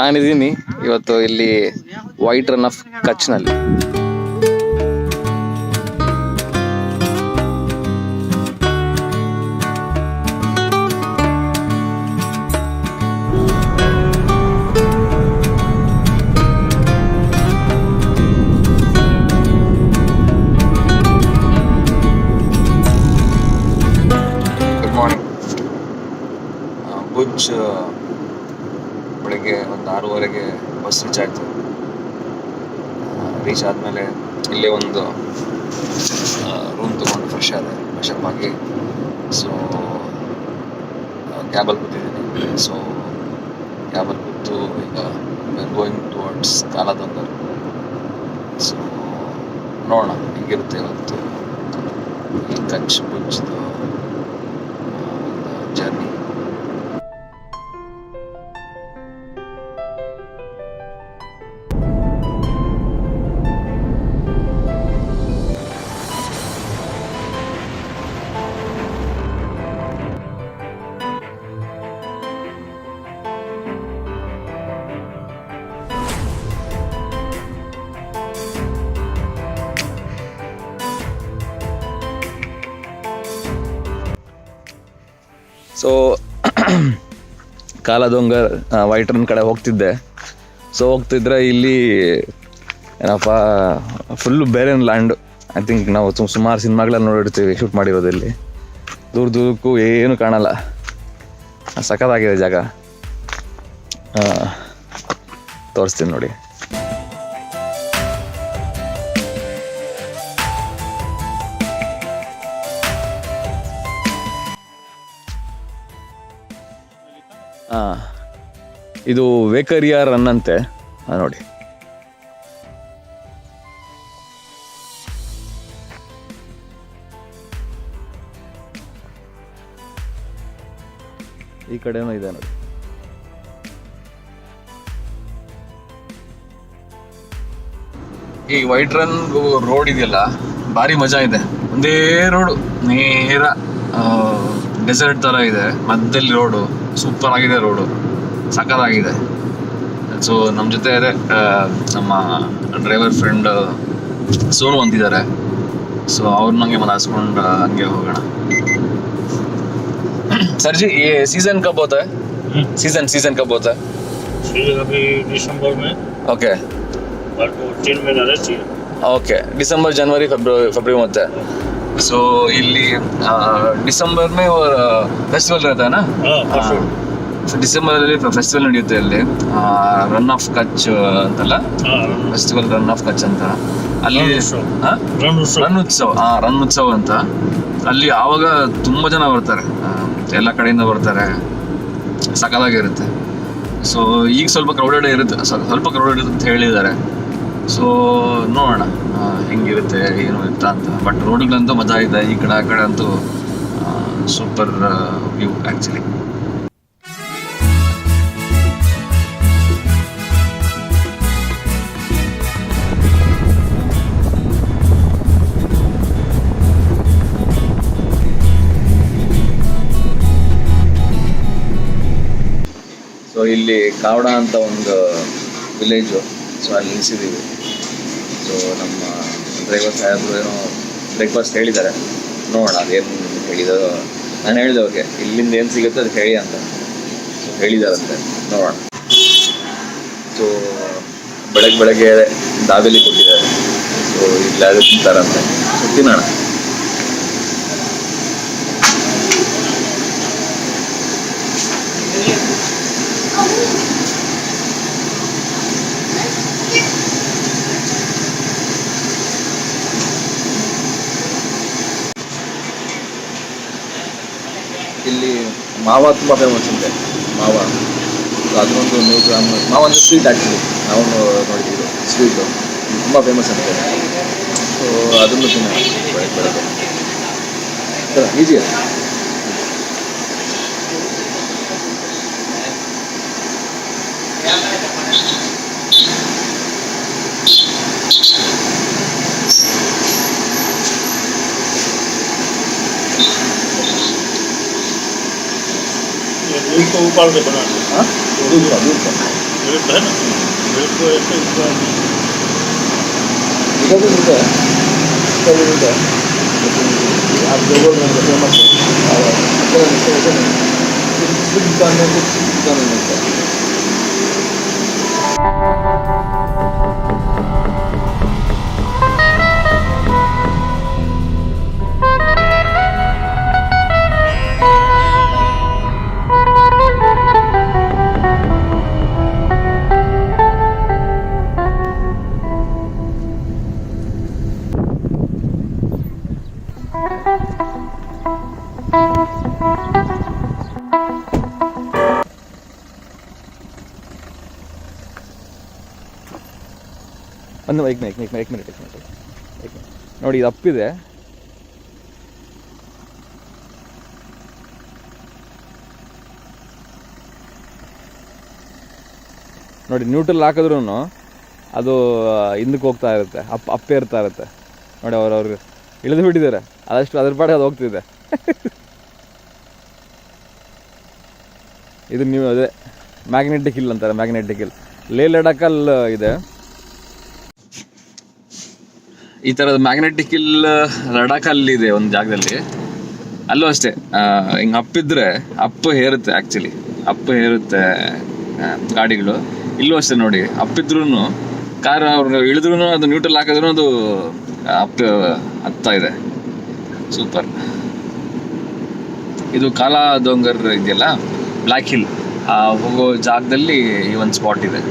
ನಾನಿದ್ದೀನಿ ಇವತ್ತು ಇಲ್ಲಿ ವೈಟ್ ರನ್ ಆಫ್ ಕಚ್ನಲ್ಲಿ. Good morning. ಭುಜ್ ಬೆಳಗ್ಗೆ ಒಂದು 6:30ಗೆ ಬಸ್ ರೀಚ್ ಆಯಿತು. ರೀಚ್ ಆದಮೇಲೆ ಇಲ್ಲೇ ಒಂದು ರೂಮ್ ತೊಗೊಂಡು ಫ್ರೆಶ್ ಅಪ್ ಆಗಿ ಸೊ ಕ್ಯಾಬಲ್ಲಿ ಕೂತಿದ್ದೀನಿ. ಸೊ ಕ್ಯಾಬಲ್ಲಿ ಕೂತು ಈಗ ಗೋಯಿಂಗ್ ಟುವರ್ಡ್ಸ್ ಕಾಲಾದೊಂಗರ್. ಸೊ ನೋಡೋಣ ಹೆಂಗಿರುತ್ತೆ ಇವತ್ತು ಈ ಕಚ್ ಭುಜ್ದು ಒಂದು ಜರ್ನಿ. ಸೊ ಕಾಲಾದೊಂಗರ್ ವೈಟ್ ರನ್ ಕಡೆ ಹೋಗ್ತಿದ್ದೆ. ಸೊ ಹೋಗ್ತಿದ್ರೆ ಇಲ್ಲಿ ಏನಪ್ಪ ಫುಲ್ಲು ಬೇರೆ ಲ್ಯಾಂಡ್. ಐ ಥಿಂಕ್ ನಾವು ಸುಮಾರು ಸಿನಿಮಾಗಳಲ್ಲಿ ನೋಡಿರ್ತೀವಿ ಶೂಟ್ ಮಾಡಿರೋದು. ಇಲ್ಲಿ ದೂರಕ್ಕೂ ಏನು ಕಾಣಲ್ಲ, ಸಖತ್ತಾಗಿದೆ ಜಾಗ. ತೋರಿಸ್ತೀನಿ ನೋಡಿ. ಇದು ವೇಕರಿಯಾ ರನ್ ಅಂತೆ ನೋಡಿ. ಈ ಕಡೆನೂ ಇದೆ ನೋಡಿ. ಈ ವೈಟ್ ರನ್ ರೋಡ್ ಇದೆಯಲ್ಲ ಭಾರಿ ಮಜಾ ಇದೆ. ಒಂದೇ ರೋಡು, ನೇರ ಡೆಸರ್ಟ್ ತರ ಇದೆ, ಮಧ್ಯದಲ್ಲಿ ರೋಡು. ಸೂಪರ್ ಆಗಿದೆ ರೋಡು, ಸಖತ್ತಾಗಿದೆ. ಸೊ ನಮ್ಮ ಜೊತೆ ಇದೆ ನಮ್ಮ ಡ್ರೈವರ್ ಫ್ರೆಂಡ್ ಸೋನು ಅಂತಿದ್ದಾರೆ. ಸೊ ಅವ್ರನ್ನ ಹಂಗೆ ಮನಾಸ್ಕೊಂಡು ಹಂಗೆ ಹೋಗೋಣ. सर जी ये सीजन कब होता है? सीजन कब होता है? सीजन अभी दिसंबर में. ओके. और 3 महीना रहती है. ओके, दिसंबर जनवरी फरवरी में होता है. सो ಇಲ್ಲಿ ಡಿಸೆಂಬರ್ में और फेस्टिवल रहता है ना. हाँ. ಸೊ ಡಿಸೆಂಬರ್ ಅಲ್ಲಿ ಫೆಸ್ಟಿವಲ್ ನಡೆಯುತ್ತೆ ಅಲ್ಲಿ, ರನ್ ಆಫ್ ಕಚ್ ಅಂತಲ್ಲ, ಫೆಸ್ಟಿವಲ್ ರನ್ ಆಫ್ ಕಚ್ ಅಂತ. ಅಲ್ಲಿ ರನ್ ಉತ್ಸವ ಅಂತ. ಅಲ್ಲಿ ಆವಾಗ ತುಂಬಾ ಜನ ಬರ್ತಾರೆ, ಎಲ್ಲ ಕಡೆಯಿಂದ ಬರ್ತಾರೆ, ಸಕಲಾಗಿರುತ್ತೆ. ಸೊ ಈಗ ಸ್ವಲ್ಪ ಕ್ರೌಡೆಡ್ ಇರುತ್ತೆ ಅಂತ ಹೇಳಿದ್ದಾರೆ. ಸೊ ನೋಡೋಣ ಹೆಂಗಿರುತ್ತೆ ಏನು ಇರ್ತ ಅಂತ. ಬಟ್ ರೋಡ್ಗಳಂತೂ ಮಜಾ ಇದೆ, ಈ ಕಡೆ ಆ ಕಡೆ ಅಂತೂ ಸೂಪರ್ ವ್ಯೂ ಆ್ಯಕ್ಚುಲಿ. ಸೊ ಇಲ್ಲಿ ಕಾವಡ ಅಂತ ಒಂದು ವಿಲೇಜು. ಸೊ ಅಲ್ಲಿ ನಿಲ್ಲಿಸಿದ್ದೀವಿ. ಸೊ ನಮ್ಮ ಡ್ರೈವರ್ ಸಾಹೇಬರು ಏನೋ ಬ್ರೇಕ್ಫಾಸ್ಟ್ ಹೇಳಿದ್ದಾರೆ, ನೋಡೋಣ ಅದೇನು ಹೇಳಿದ್ರು. ನಾನು ಹೇಳಿದೆ ಓಕೆ, ಇಲ್ಲಿಂದ ಏನು ಸಿಗುತ್ತೆ ಅದು ಹೇಳಿ ಅಂತ. ಸೊ ಹೇಳಿದಾರಂತೆ, ನೋಡೋಣ. ಸೊ ಬೆಳಗ್ಗೆ ದಾಬೇಲಿ ಕೊಟ್ಟಿದ್ದಾರೆ. ಸೊ ಇಲ್ಲಿ ಅದು ತಿಂತಾರಂತೆ. ಸೊ ತಿನ್ನೋಣ. ಇಲ್ಲಿ ಮಾವ ತುಂಬ ಫೇಮಸ್ ಅಂತೆ. ಮಾವ ಅದನ್ನೊಂದು 100 ಗ್ರಾಮ್ ಮಾವ ಅಂದರೆ ಸ್ವೀಟ್. ಆ್ಯಕ್ಚುಲಿ ನಾವು ನೋಡಿದ್ದೀವಿ ಸ್ವೀಟು ತುಂಬ ಫೇಮಸ್ ಅಂತೆ. ಸೊ ಅದನ್ನು ತಿನ್ನೋಣ ಬೆಳಗ್ಗೆ. ಈಜಿ ಅಲ್ಲ. दूध को उबाल के बनाते हैं. हाँ, दूध का दूध है ना, बिल्कुल ऐसे ऊपर इधर भी है, इधर भी है, आप जो बोल रहे हैं फेमस है, वैसे नहीं, कुछ दुकान में कुछ दुकान में मिलता है। ಒಂದು एक मिनट ನೋಡಿ ಇದು ಅಪ್ಪಿದೆ, ನೋಡಿ ನ್ಯೂಟ್ರಲ್ ಹಾಕಿದ್ರೂ ಅದು ಹಿಂದಕ್ಕೆ ಹೋಗ್ತಾ ಇರುತ್ತೆ, ಅಪ್ಪೇ ಇರ್ತಾ ಇರುತ್ತೆ ನೋಡಿ. ಅವ್ರು ಇಳಿದು ಬಿಟ್ಟಿದ್ದಾರೆ, ಅದಷ್ಟು ಅದ್ರ ಪಾಡಿಗೆ ಅದು ಹೋಗ್ತಿದೆ. ಇದು ನೀವು ಅದೇ ಮ್ಯಾಗ್ನೆಟಿಕ್ ಹಿಲ್ ಅಂತಾರೆ, ಮ್ಯಾಗ್ನೆಟಿಕ್ ಹಿಲ್ ಲೇ ಲಡಾಖಲ್ಲಿ ಇದೆ ಈ ಥರದ ಮ್ಯಾಗ್ನೆಟಿಕ್ ಹಿಲ್. ಲಡಾಖಲ್ಲಿ ಇದೆ ಒಂದು ಜಾಗದಲ್ಲಿ, ಅಲ್ಲೂ ಅಷ್ಟೇ ಹಿಂಗೆ ಅಪ್ಪಿದ್ರೆ ಅಪ್ಪು ಹೇರುತ್ತೆ, ಆ್ಯಕ್ಚುಲಿ ಅಪ್ಪು ಹೇರುತ್ತೆ ಗಾಡಿಗಳು. ಇಲ್ಲೂ ಅಷ್ಟೇ ನೋಡಿ, ಅಪ್ಪಿದ್ರೂ ಕಾರ್ ಅವ್ರು ಇಳಿದ್ರೂ ಅದು ನ್ಯೂಟ್ರಲ್ ಹಾಕಿದ್ರೂ ಅದು ಅಪ್ಪು ಹತ್ತಾ ಇದೆ. ಸೂಪರ್. ಇದು ಕಾಲಾ ದೊಂಗರ್ ಇದೆಯಲ್ಲ, ಬ್ಲ್ಯಾಕ್ ಹಿಲ್ ಹೋಗೋ ಜಾಗದಲ್ಲಿ ಈ ಒಂದು ಸ್ಪಾಟ್ ಇದೆ.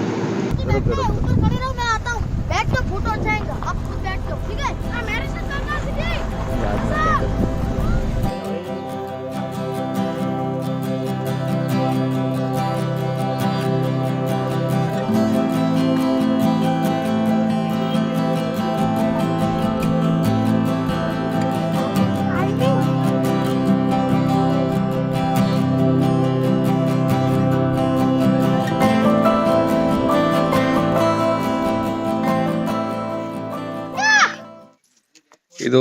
ಇದು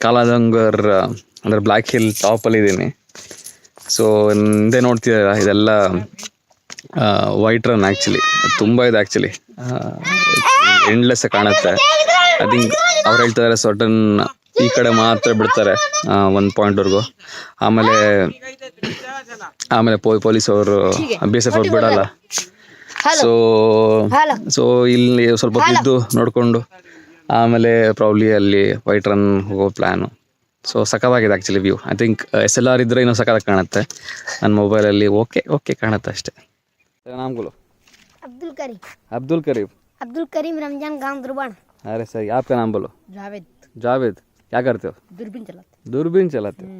ಕಾಲಾದಂಗರ್ ಅಂದರೆ ಬ್ಲ್ಯಾಕ್ ಹಿಲ್ ಟಾಪಲ್ಲಿ ಇದ್ದೀನಿ. ಸೊ ಹಿಂದೆ ನೋಡ್ತಿದ್ದೀರ ಇದೆಲ್ಲ ವೈಟ್ ರನ್, ಆ್ಯಕ್ಚುಲಿ ತುಂಬ ಇದೆ, ಆ್ಯಕ್ಚುಲಿ ಎಂಡ್ಲೆಸ್ ಕಾಣುತ್ತೆ. ಐ ಥಿಂಕ್ ಅವ್ರು ಹೇಳ್ತಿದ್ದಾರೆ ಸರ್ಟನ್ ಈ ಕಡೆ ಮಾತ್ರ ಬಿಡ್ತಾರೆ ಒಂದು ಪಾಯಿಂಟ್ವರೆಗೂ, ಆಮೇಲೆ ಪೊಲೀಸ್ ಅವರು BSF ಅವ್ರು ಬಿಡಲ್ಲ. ಸೊ ಇಲ್ಲಿ ಸ್ವಲ್ಪ ಇದ್ದು ನೋಡಿಕೊಂಡು ಆಮೇಲೆ ಪ್ರಾಬ್ಲಿ ಅಲ್ಲಿ ವೈಟ್ ರನ್ ಹೋಗೋ ಪ್ಲ್ಯಾನು. ಸೊ ಸಖತ್ತಾಗಿದೆ actually view. I think SLR ಇದ್ದರೆ ಇನ್ನೂ ಸಖತ್ತಾಗಿ ಕಾಣುತ್ತೆ, ನನ್ನ ಮೊಬೈಲಲ್ಲಿ ಓಕೆ ಕಾಣುತ್ತೆ ಅಷ್ಟೇ. नाम बोलो। अब्दुल करीम रमजान गांव दुर्बान। अरे सही, आपका नाम बोलो। जावेद क्या करते हो? दूरबीन चलाते हो।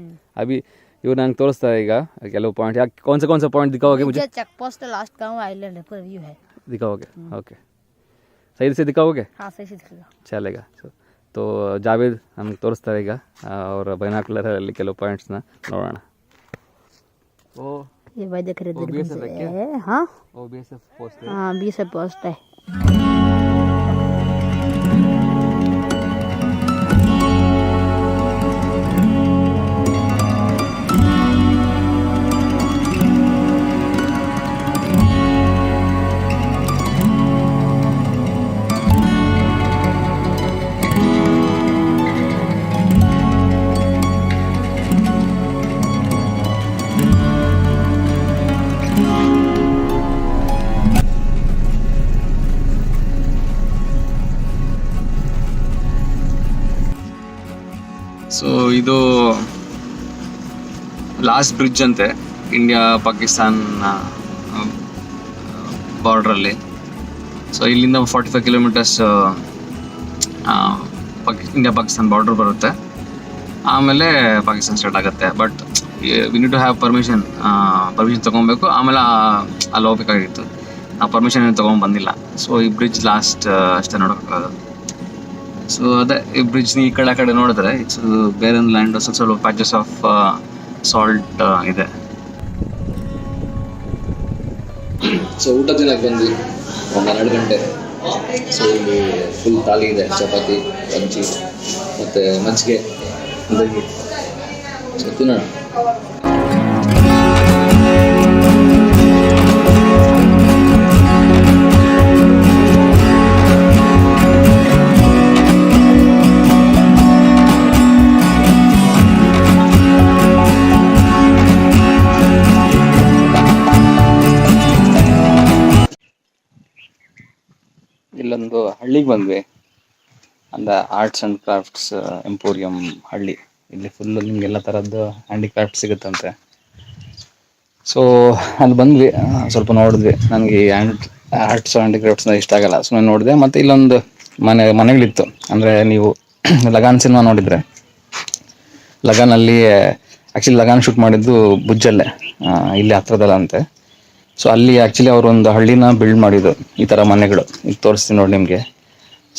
अभी ಇವ್ರು ನಂಗೆ ತೋರಿಸ್ತಾ ಈಗ ಕೆಲವು ಪಾಯಿಂಟ್. ಯಾಕೆ कौन सा पॉइंट दिखाओगे मुझे? चेक पोस्ट लास्ट गांव आइलैंड पर व्यू है, दिखाओगे? ओके, सही से दिखाओगे? हाँ सही से दिखाओगे, चलेगा. तो ಜಾವೇದ್ ನಮ್ಗೆ ತೋರಿಸ್ತಾರೆ ಈಗ ಅವರ ಬೈನಾಕ್ಯುಲರಲ್ಲಿ ಕೆಲವು ಪಾಯಿಂಟ್ಸ್ನ ನೋಡೋಣ. ये भाई देख रहे BSF है क्या? हाँ BSF पोस्ट है. हाँ BSF पोस्ट है. ಸೊ ಇದು ಲಾಸ್ಟ್ ಬ್ರಿಡ್ಜ್ ಅಂತೆ ಇಂಡಿಯಾ ಪಾಕಿಸ್ತಾನ್ ಬಾರ್ಡ್ರಲ್ಲಿ. ಸೊ ಇಲ್ಲಿಂದ 45 ಕಿಲೋಮೀಟರ್ಸ್ ಇಂಡಿಯಾ ಪಾಕಿಸ್ತಾನ್ ಬಾರ್ಡ್ರ್ ಬರುತ್ತೆ, ಆಮೇಲೆ ಪಾಕಿಸ್ತಾನ್ ಸ್ಟಾರ್ಟ್ ಆಗುತ್ತೆ. But we need to have permission ತೊಗೊಬೇಕು, ಆಮೇಲೆ ಅಲ್ಲಿ ಹೋಗ್ಬೇಕಾಗಿತ್ತು. ನಾವು ಪರ್ಮಿಷನ್ ಏನು ತೊಗೊಂಡು ಬಂದಿಲ್ಲ. ಸೊ ಈ ಬ್ರಿಡ್ಜ್ ಲಾಸ್ಟ್ ಅಷ್ಟೇ ನೋಡೋಕ್ಕಾಗೋದು. ಸೊ ಅದೇ ಈ ಬ್ರಿಡ್ಜ್ನ ಈ ಕಡೆ ನೋಡಿದ್ರೆ ಇಟ್ಸ್ ಬೇರನ್ ಲ್ಯಾಂಡ್, ಸ್ವಲ್ಪ ಪ್ಯಾಚಸ್ ಆಫ್ ಸಾಲ್ಟ್ ಇದೆ. ಸೊ ಊಟ ತಿನ್ನಕ್ಕೆ ಬಂದ್ವಿ ಒಂದು 12 ಗಂಟೆ. ಸೊ ಇಲ್ಲಿ ಫುಲ್ ಖಾಲಿ ಇದೆ, ಚಪಾತಿ ಬಜ್ಜಿ ಮತ್ತು ಮಜ್ಜಿಗೆ ದಗಿ. ಸೊ ತಿನ್ನೋಣ. ಇಲ್ಲೊಂದು ಹಳ್ಳಿಗೆ ಬಂದ್ವಿ, ಅಂದರೆ ಆರ್ಟ್ಸ್ ಆ್ಯಂಡ್ ಕ್ರಾಫ್ಟ್ಸ್ ಎಂಪೋರಿಯಂ ಹಳ್ಳಿ. ಇಲ್ಲಿ ಫುಲ್ಲು ನಿಮ್ಗೆ ಎಲ್ಲ ಥರದ್ದು ಹ್ಯಾಂಡಿಕ್ರಾಫ್ಟ್ ಸಿಗುತ್ತಂತೆ. ಸೊ ಅಲ್ಲಿ ಬಂದ್ವಿ, ಸ್ವಲ್ಪ ನೋಡಿದ್ವಿ. ನನಗೆ ಈ ಆರ್ಟ್ಸ್ ಹ್ಯಾಂಡಿಕ್ರಾಫ್ಟ್ಸ್ನ ಇಷ್ಟ ಆಗಲ್ಲ, ಸುಮ್ಮನೆ ನೋಡಿದೆ. ಮತ್ತು ಇಲ್ಲೊಂದು ಮನೆಗಳಿತ್ತು. ಅಂದರೆ ನೀವು ಲಗಾನ್ ಸಿನಿಮಾ ನೋಡಿದರೆ, ಲಗಾನಲ್ಲಿ ಆ್ಯಕ್ಚುಲಿ ಲಗಾನ್ ಶೂಟ್ ಮಾಡಿದ್ದು ಭುಜ್ಜಲ್ಲೇ, ಇಲ್ಲಿ ಹತ್ರದಲ್ಲ ಅಂತೆ. ಸೊ ಅಲ್ಲಿ ಆ್ಯಕ್ಚುಲಿ ಅವರು ಒಂದು ಹಳ್ಳಿನ ಬಿಲ್ಡ್ ಮಾಡಿದ್ರು, ಈ ಥರ ಮನೆಗಳು. ಈಗ ತೋರಿಸ್ತೀನಿ ನೋಡಿ ನಿಮಗೆ.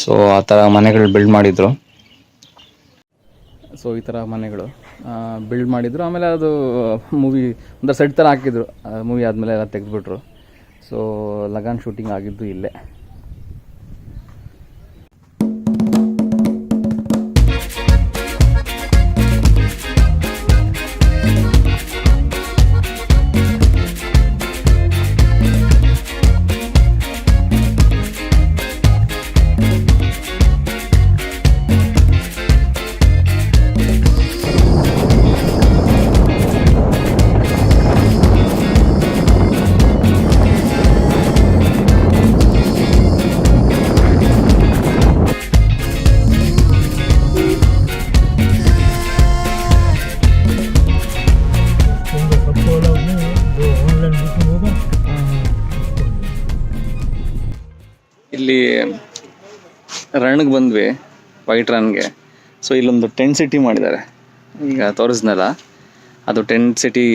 ಸೊ ಆ ಥರ ಮನೆಗಳು ಬಿಲ್ಡ್ ಮಾಡಿದರು. ಸೊ ಈ ಥರ ಮನೆಗಳು ಬಿಲ್ಡ್ ಮಾಡಿದರು. ಆಮೇಲೆ ಅದು ಮೂವಿ ಒಂಥರ ಸೆಟ್ ಥರ ಹಾಕಿದ್ರು. ಮೂವಿ ಆದಮೇಲೆ ಎಲ್ಲ ತೆಗೆದುಬಿಟ್ರು. ಸೊ ಲಗಾನ್ ಶೂಟಿಂಗ್ ಆಗಿದ್ದು ಇಲ್ಲೇ. ಇಲ್ಲಿ ರನ್ಗೆ ಬಂದ್ವಿ, ವೈಟ್ ರನ್ಗೆ. ಸೊ ಇಲ್ಲೊಂದು ಟೆಂಟ್ ಸಿಟಿ ಮಾಡಿದ್ದಾರೆ. ಈಗ ತೋರಿಸ್ನಲ್ಲ, ಅದು tent city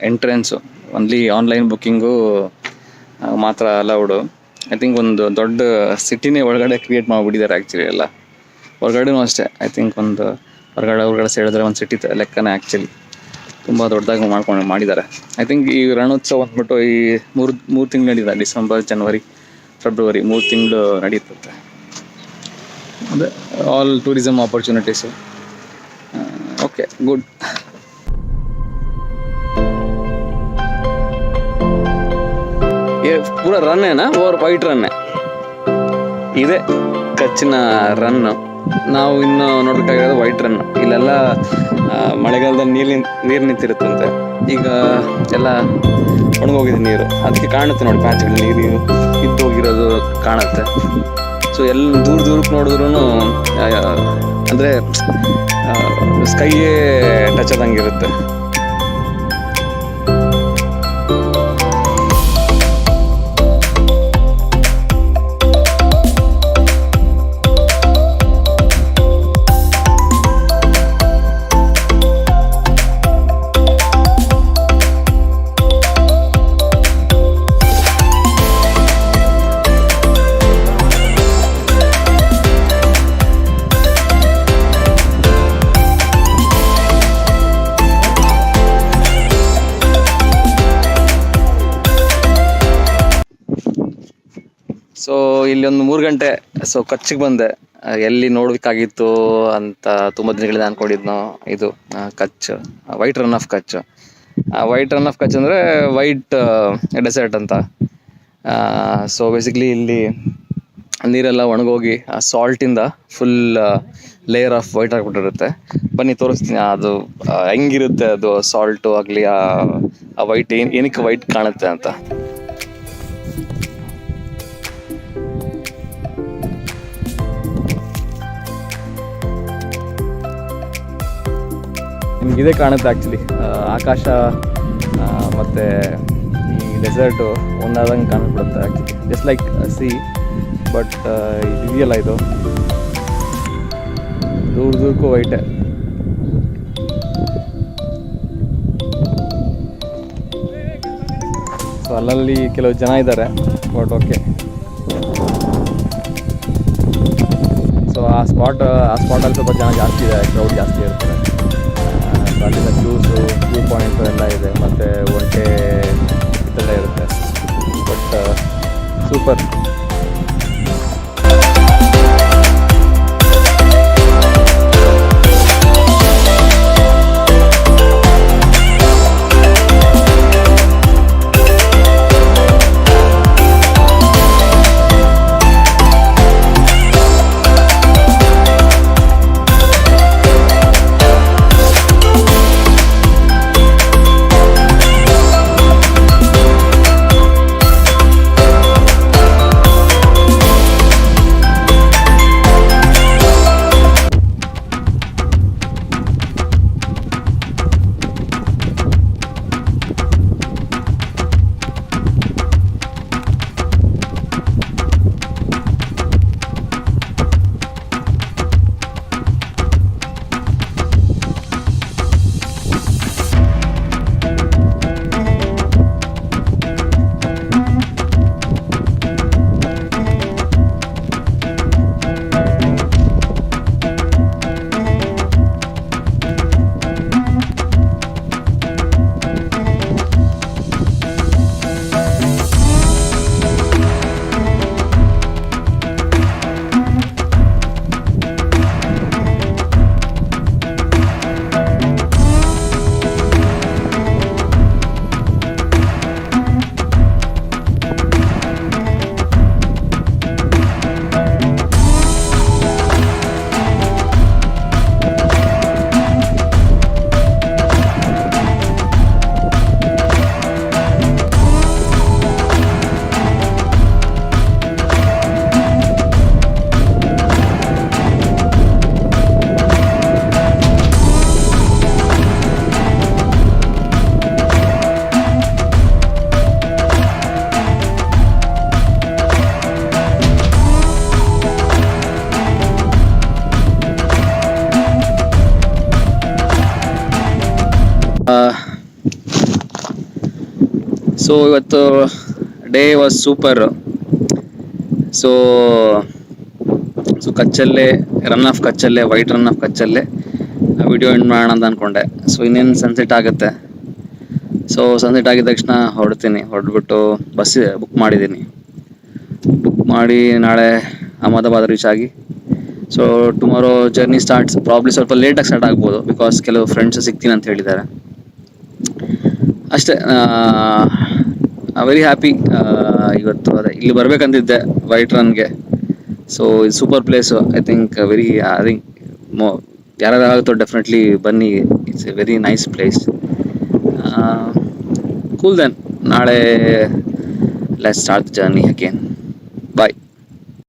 entrance only online booking ಮಾತ್ರ ಅಲೌಡು. ಐ ಥಿಂಕ್ ಒಂದು ದೊಡ್ಡ ಸಿಟಿನೇ ಒಳಗಡೆ ಕ್ರಿಯೇಟ್ ಮಾಡಿಬಿಟ್ಟಿದ್ದಾರೆ ಆ್ಯಕ್ಚುಲಿ. ಎಲ್ಲ ಹೊರಗಡೆನೂ ಅಷ್ಟೇ. ಐ ಥಿಂಕ್ ಒಂದು ಹೊರಗಡೆ ಸೇರಿದ್ರೆ ಒಂದು ಸಿಟಿ ಲೆಕ್ಕನೇ ಆ್ಯಕ್ಚುಲಿ. ತುಂಬ ದೊಡ್ಡದಾಗಿ ಮಾಡಿದ್ದಾರೆ. ಐ ಥಿಂಕ್ ಈ ರಣೋತ್ಸವ ಅಂದ್ಬಿಟ್ಟು ಈ ಮೂರು ತಿಂಗಳು ನಡೀತದೆ. ಡಿಸೆಂಬರ್, ಜನವರಿ, ಫೆಬ್ರವರಿ 3 ತಿಂಗಳು ನಡೀತದೆ. ಅದೇ all tourism opportunities. Okay, good. ये पूरा रन है ना, और वाइट रन है. ಇದೆ ಕಚ್ಚಿನ ರನ್. ನಾವು ಇನ್ನು ನೋಡಬೇಕಾಗಿರೋದು ವೈಟ್ ರನ್. ಇಲ್ಲೆಲ್ಲ ಮಳೆಗಾಲದಲ್ಲಿ ನೀರು ನಿಂತಿರುತ್ತಂತೆ. ಈಗ ಎಲ್ಲ ಒಣಗೋಗಿದೆ ನೀರು, ಅದಕ್ಕೆ ಕಾಣುತ್ತೆ ನೋಡಿ ಪ್ಯಾಚ್ಗಳು ನೀರು ಇದ್ದು ಹೋಗಿರೋದು ಕಾಣುತ್ತೆ. ಸೊ ಎಲ್ಲ ದೂರಕ್ಕೆ ನೋಡಿದ್ರು ಅಂದರೆ ಸ್ಕೈಯೇ ಟಚ್ ಆದಂಗಿರುತ್ತೆ. ಸೊ ಇಲ್ಲಿ ಒಂದು 3 ಗಂಟೆ ಸೊ ಕಚ್ಚಿಗೆ ಬಂದೆ. ಎಲ್ಲಿ ನೋಡಬೇಕಾಗಿತ್ತು ಅಂತ ತುಂಬ ದಿನಗಳಿಂದ ಅನ್ಕೊಂಡಿದ್ನೋ, ಇದು Kutch, white run of Kutch. White run of Kutch ಅಂದರೆ ವೈಟ್ ಡೆಸರ್ಟ್ ಅಂತ. ಸೊ ಬೇಸಿಕ್ಲಿ ಇಲ್ಲಿ ನೀರೆಲ್ಲ ಒಣಗೋಗಿ ಆ ಸಾಲ್ಟಿಂದ ಫುಲ್ ಲೇಯರ್ ಆಫ್ ವೈಟ್ ಆಗಿಬಿಟ್ಟಿರುತ್ತೆ. ಬನ್ನಿ ತೋರಿಸ್ತೀನಿ ಅದು ಹೆಂಗಿರುತ್ತೆ, ಅದು ಸಾಲ್ಟು ಆಗಲಿ ಆ ವೈಟ್ ಏನಕ್ಕೆ ವೈಟ್ ಕಾಣುತ್ತೆ ಅಂತ. ನಿಮ್ಗೆ ಇದೇ ಕಾಣುತ್ತೆ ಆ್ಯಕ್ಚುಲಿ, ಆಕಾಶ ಮತ್ತು ಈ ಡೆಸರ್ಟು ಒಂದಾದಂಗೆ ಕಾಣಿಸ್ಬಿಡುತ್ತೆ actually, just like sea. But ಇದೆಯಲ್ಲ, ಇದು ದೂರಕ್ಕೂ ವೈಟೇ. ಸೊ ಅಲ್ಲಲ್ಲಿ ಕೆಲವು ಜನ ಇದ್ದಾರೆ, ಬಟ್ ಓಕೆ. ಸೊ ಆ ಸ್ಪಾಟಲ್ಲಿ ಸ್ವಲ್ಪ ಜನ ಜಾಸ್ತಿ ಇದೆ, ಕ್ರೌಡ್ ಜಾಸ್ತಿ ಇರ್ತಾರೆ. ಅಲ್ಲಿಂದ ವ್ಯೂ ಪಾಯಿಂಟು ಎಲ್ಲ ಇದೆ, ಮತ್ತು ಒಂಟೆ ಇದೆಲ್ಲ ಇರುತ್ತೆ. But super. ಸೊ ಇವತ್ತು ಡೇ ವಾಸ್ ಸೂಪರ್. ಸೊ ಕಚ್ಚಲ್ಲೇ ರನ್ ಆಫ್ ಕಚ್ಚಲ್ಲೇ ವೈಟ್ ರನ್ ಆಫ್ ಕಚ್ಚಲ್ಲೇ ವಿಡಿಯೋ ಎಂಡ್ ಮಾಡೋಣ ಅಂತ ಅಂದ್ಕೊಂಡೆ. ಸೊ ಇನ್ನೇನು ಸನ್ಸೆಟ್ ಆಗುತ್ತೆ. ಸೊ ಸನ್ಸೆಟ್ ಆಗಿದ ತಕ್ಷಣ ಹೊರಡ್ಬಿಟ್ಟು ಬಸ್ ಬುಕ್ ಮಾಡಿದ್ದೀನಿ. ಬುಕ್ ಮಾಡಿ ನಾಳೆ ಅಹಮದಾಬಾದ್ ರೀಚ್ ಆಗಿ, so tomorrow journey starts. Probably ಸ್ವಲ್ಪ ಲೇಟಾಗಿ ಸ್ಟಾರ್ಟ್ ಆಗ್ಬೋದು, ಬಿಕಾಸ್ ಕೆಲವು ಫ್ರೆಂಡ್ಸ್ ಸಿಗ್ತೀನಿ ಅಂತ ಹೇಳಿದ್ದಾರೆ ಅಷ್ಟೇ. Very happy. ಇವತ್ತು ಅದೇ ಇಲ್ಲಿ ಬರ್ಬೇಕಂತಿದ್ದೆ ವೈಟ್ ರನ್ಗೆ. ಸೊ ಇದು ಸೂಪರ್ ಪ್ಲೇಸು. ಐ ಥಿಂಕ್ ಯಾರಾಗುತ್ತೋ ಡೆಫಿನೆಟ್ಲಿ ಬನ್ನಿ. It's a very nice place. Cool then. ನಾಳೆ let's start the journey again.